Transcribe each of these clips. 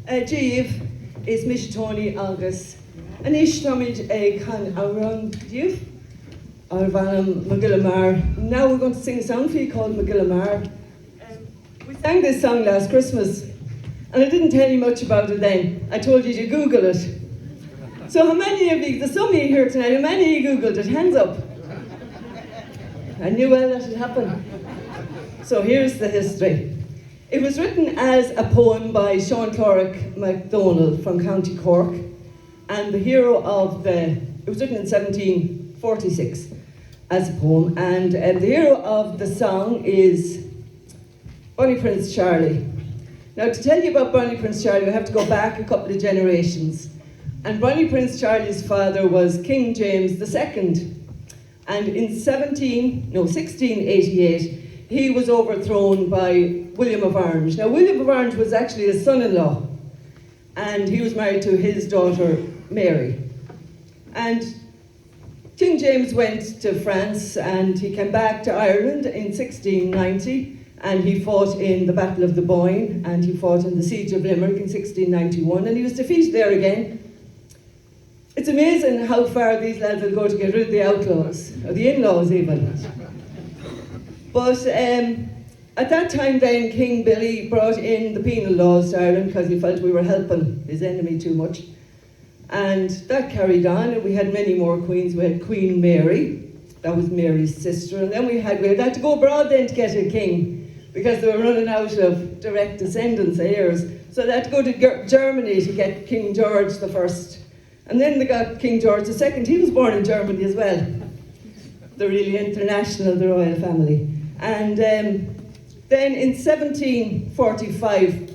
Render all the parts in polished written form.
Díobh is mis Tony agus. An ishtamid a can around Díobh. Arvanam Magilamar. Now we're going to sing a song for you called Magilamar. We sang this song last Christmas, and I didn't tell you much about it then. I told you to Google it. So how many of you, there's some of you here tonight, how many of you Googled it? Hands up. I knew well that would happen. So here's the history. It was written as a poem by Sean Cloric MacDonald from County Cork, and the hero of it was written in 1746 as a poem, and the hero of the song is Bonnie Prince Charlie. Now, to tell you about Bonnie Prince Charlie, we have to go back a couple of generations. And Bonnie Prince Charlie's father was King James II, and in 1688, he was overthrown by William of Orange. Now, William of Orange was actually his son-in-law, and he was married to his daughter, Mary. And King James went to France, and he came back to Ireland in 1690, and he fought in the Battle of the Boyne, and he fought in the Siege of Limerick in 1691, and he was defeated there again. It's amazing how far these lads will go to get rid of the outlaws, or the in-laws even. But at that time then, King Billy brought in the penal laws to Ireland because he felt we were helping his enemy too much. And that carried on, and we had many more queens. We had Queen Mary, that was Mary's sister, and then we had to go abroad then to get a king because they were running out of direct descendants, heirs. So they had to go to Germany to get King George I. And then they got King George II. He was born in Germany as well. They're really international, the royal family. And then in 1745,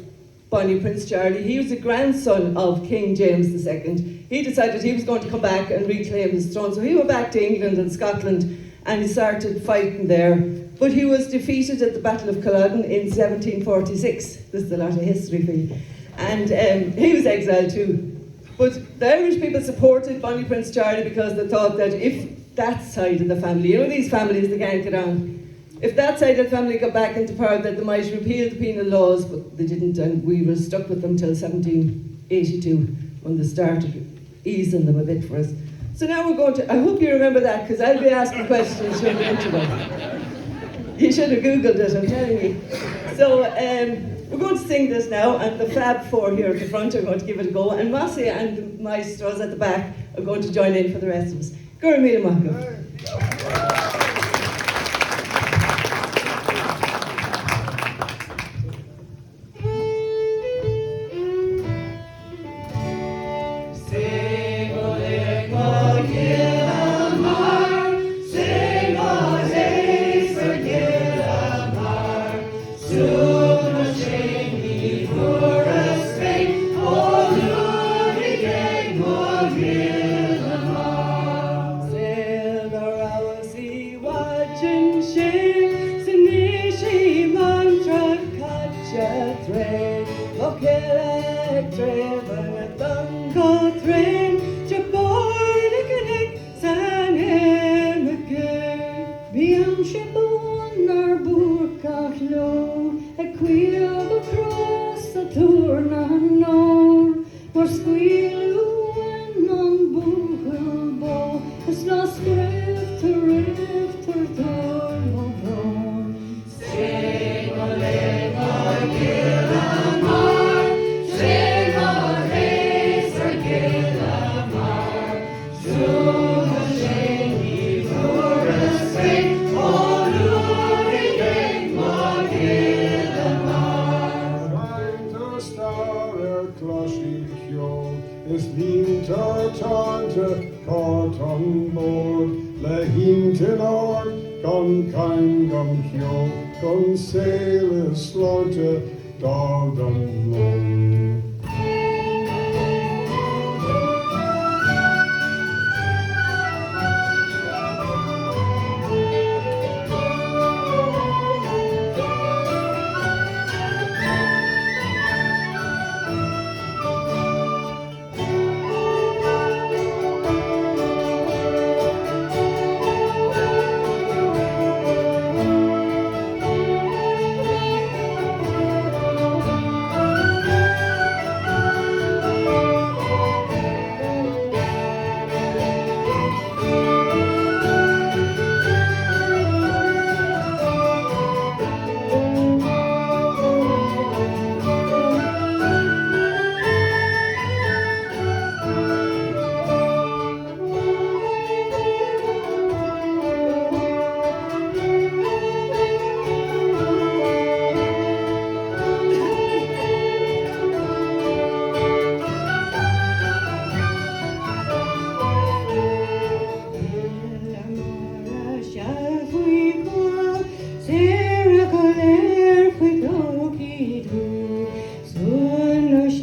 Bonnie Prince Charlie, he was the grandson of King James II. He decided he was going to come back and reclaim his throne. So he went back to England and Scotland, and he started fighting there. But he was defeated at the Battle of Culloden in 1746. This is a lot of history for you. And he was exiled too. But the Irish people supported Bonnie Prince Charlie because they thought that if that side of the family, you know these families, they can't get on, if that side of the family got back into power, that they might repeal the penal laws, but they didn't, and we were stuck with them till 1782 when they started easing them a bit for us. So now we're going to, I hope you remember that, because I'll be asking questions from the internet. You should have Googled it, I'm telling you. So we're going to sing this now, and the Fab Four here at the front are going to give it a go, and Mossy and the maestros at the back are going to join in for the rest of us. Gura Mila Maka.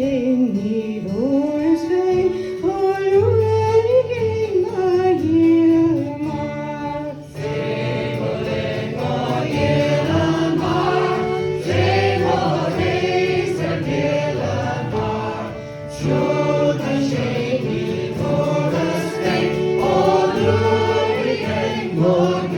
Shinny Boris Bay, or Lorelli King, my Hilamar. More